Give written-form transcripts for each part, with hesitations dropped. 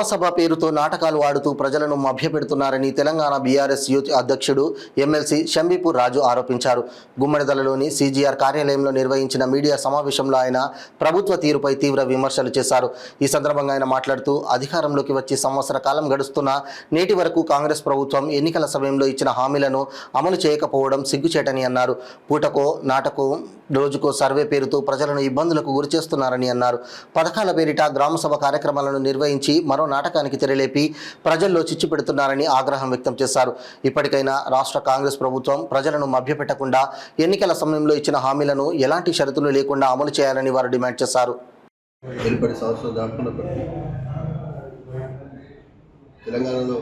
గ్రామసభ పేరుతో నాటకాలు ఆడుతూ ప్రజలను మభ్యపెడుతున్నారని తెలంగాణ బీఆర్ఎస్ యూత్ అధ్యక్షుడు ఎమ్మెల్సీ షంబీపూర్ రాజు ఆరోపించారు. గుమ్మడిదలలోని సీజీఆర్ కార్యాలయంలో నిర్వహించిన మీడియా సమావేశంలో ఆయన ప్రభుత్వ తీరుపై తీవ్ర విమర్శలు చేశారు. ఈ సందర్భంగా ఆయన మాట్లాడుతూ అధికారంలోకి వచ్చి సంవత్సర కాలం గడుస్తున్నా నేటి వరకు కాంగ్రెస్ ప్రభుత్వం ఎన్నికల సమయంలో ఇచ్చిన హామీలను అమలు చేయకపోవడం సిగ్గుచేటని అన్నారు. పూటకో నాటకో రోజుకో సర్వే పేరుతో ప్రజలను ఇబ్బందులకు గురిచేస్తున్నారని అన్నారు. పథకాల పేరిట గ్రామసభ కార్యక్రమాలను నిర్వహించి మరో నాటకానికి తెరలేపి ప్రజల్లో చిచ్చు పెడుతున్నారని ఆగ్రహం వ్యక్తం చేశారు. ఇప్పటికైనా రాష్ట్ర కాంగ్రెస్ ప్రభుత్వం ప్రజలను మభ్యపెట్టకుండా ఎన్నికల సమయంలో ఇచ్చిన హామీలను ఎలాంటి షరతులు లేకుండా అమలు చేయాలని వారు డిమాండ్ చేశారు. తెలంగాణలో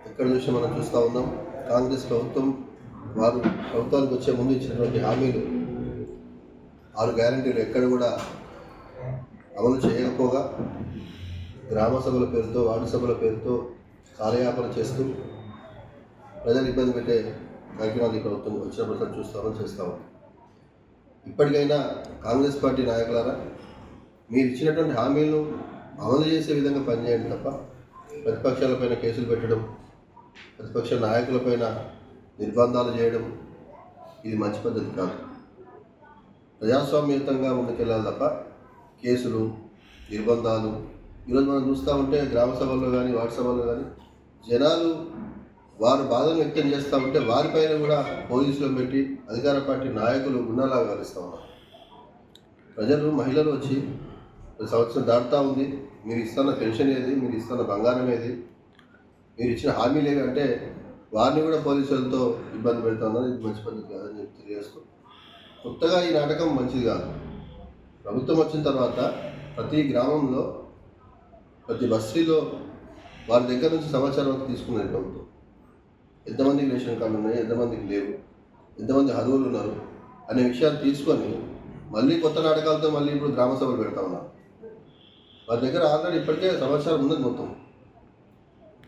ఎక్కడ చూసి మనం చూస్తూ ఉన్నాం. కాంగ్రెస్ ప్రభుత్వం వారు ప్రభుత్వానికి వచ్చే ముందు ఇచ్చినటువంటి హామీలు 6 గ్యారంటీలు ఎక్కడ కూడా అమలు చేయకపోగా గ్రామ సభల పేరుతో వార్డు సభల పేరుతో కాలయాపన చేస్తూ ప్రజలు ఇబ్బంది పెట్టే కార్యక్రమాలు ఈ ప్రభుత్వం వచ్చినప్పుడు చూస్తామని చేస్తాము. ఇప్పటికైనా కాంగ్రెస్ పార్టీ నాయకులారా, మీరు ఇచ్చినటువంటి హామీలను అమలు చేసే విధంగా పనిచేయండి తప్ప ప్రతిపక్షాలపైన కేసులు పెట్టడం, ప్రతిపక్ష నాయకులపైన నిర్బంధాలు చేయడం ఇది మంచి పద్ధతి కాదు. ప్రజాస్వామ్యయుతంగా ముందుకెళ్ళాలి తప్ప కేసులు, నిర్బంధాలు ఈరోజు మనం చూస్తూ ఉంటే గ్రామ సభల్లో కానీ వార్డు సభల్లో కానీ జనాలు వారు బాధను వ్యక్తం చేస్తూ ఉంటే వారిపైన కూడా పోలీసులను పెట్టి అధికార పార్టీ నాయకులు గుండాలాగా కలుస్తూ ఉన్నారు. ప్రజలు, మహిళలు వచ్చి సంవత్సరం దాటుతూ ఉంది, మీరు ఇస్తున్న పెన్షన్ ఏది, మీరు ఇస్తున్న బంగారం ఏది, మీరు ఇచ్చిన హామీలు ఏవి అంటే వారిని కూడా పోలీసులతో ఇబ్బంది పెడతా ఉన్నారు. ఇది మంచి పద్ధతి కాదని చెప్పి తెలియజేస్తూ, కొత్తగా ఈ నాటకం మంచిది కాదు. ప్రభుత్వం వచ్చిన తర్వాత ప్రతి గ్రామంలో, ప్రతి బస్తీలో వారి దగ్గర నుంచి సమాచారం తీసుకున్నది ప్రభుత్వం. ఎంతమందికి రేషన్ కార్డులు ఉన్నాయి, ఎంతమందికి లేవు, ఎంతమంది అర్హులు ఉన్నారు అనే విషయాలు తీసుకొని మళ్ళీ కొత్త నాటకాలతో మళ్ళీ ఇప్పుడు గ్రామ సభలు పెడతా ఉన్నారు. వారి దగ్గర ఆల్రెడీ ఇప్పటికే సమాచారం ఉన్నది మొత్తం.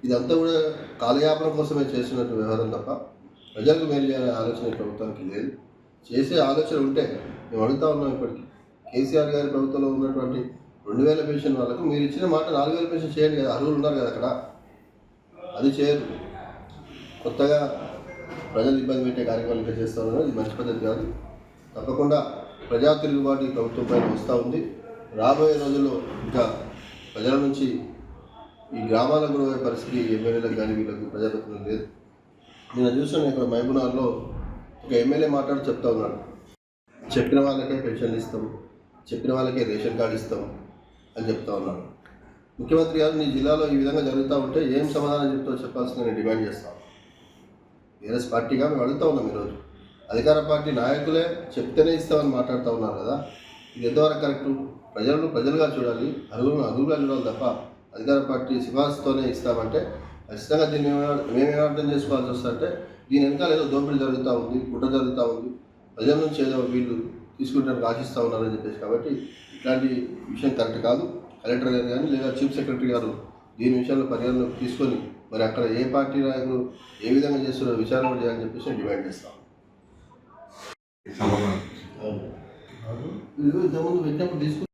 ఇదంతా కూడా కాలయాపన కోసమే చేస్తున్నట్టు వ్యవహారం తప్ప ప్రజలకు మేలు చేయాలనే ఆలోచన ప్రభుత్వానికి లేదు. చేసే ఆలోచన ఉంటే మేము అడుగుతా ఉన్నాం. ఇప్పటికీ కేసీఆర్ గారి ప్రభుత్వంలో ఉన్నటువంటి 2000 పెన్షన్ వాళ్ళకు మీరు ఇచ్చిన మాట 4000 పెన్షన్ చేయండి కదా, అర్హులు ఉన్నారు కదా అక్కడ, అది చేయరు. కొత్తగా ప్రజలు ఇబ్బంది పెట్టే కార్యక్రమాలు ఇంకా చేస్తూ ఉన్నారు. ఇది మంచి పద్ధతి కాదు. తప్పకుండా ప్రజా తిరుగుబాటు ఈ ప్రభుత్వం పైన వస్తూ ఉంది. రాబోయే రోజుల్లో ఇంకా ప్రజల నుంచి ఈ గ్రామాలకు కూడా పరిస్థితి ఎమ్మెల్యేలకు కానీ వీళ్ళకు ప్రజాప్రతినిధులు లేదు. నేను చూసాను ఇక్కడ మహబూబ్నగర్లో ఒక ఎమ్మెల్యే మాట్లాడి చెప్తా ఉన్నాడు, చెప్పిన వాళ్ళకే పెన్షన్లు ఇస్తాం, చెప్పిన వాళ్ళకే రేషన్ కార్డు ఇస్తాం అని చెప్తా ఉన్నాడు. ముఖ్యమంత్రి గారు, నీ జిల్లాలో ఈ విధంగా జరుగుతూ ఉంటే ఏం సమాధానం చెప్తావో చెప్పాల్సిందిగా నేను డిమాండ్ చేస్తాను. బీఆర్ఎస్ పార్టీగా మేము అడుగుతూ ఉన్నాం. ఈరోజు అధికార పార్టీ నాయకులే చెప్తేనే ఇస్తామని మాట్లాడుతూ ఉన్నారు కదా, ఇది ఎంతవరకు కరెక్టు? ప్రజలుగా చూడాలి, అర్హులుగా చూడాలి తప్ప అధికార పార్టీ సిఫార్సుతోనే ఇస్తామంటే ఖచ్చితంగా దీన్ని మేమేం అర్థం చేసుకోవాల్సి వస్తుందంటే దీని వెనకాల ఏదో దోపిడీ జరుగుతూ ఉంది, కుట్ర జరుగుతూ ఉంది, ప్రజల నుంచి ఏదో వీళ్ళు తీసుకుంటానికి ఆశిస్తూ ఉన్నారని చెప్పేసి. కాబట్టి ఇట్లాంటి విషయం కరెక్ట్ కాదు. కలెక్టర్ గారు కానీ లేదా చీఫ్ సెక్రటరీ గారు దీని విషయంలో పరిగణలోకి తీసుకొని మరి అక్కడ ఏ పార్టీ నాయకులు ఏ విధంగా చేస్తున్నారో విచారణ చేయాలని చెప్పేసి నేను డిమాండ్ చేస్తాను. ఇంతకుముందు పెట్టినప్పుడు తీసుకుని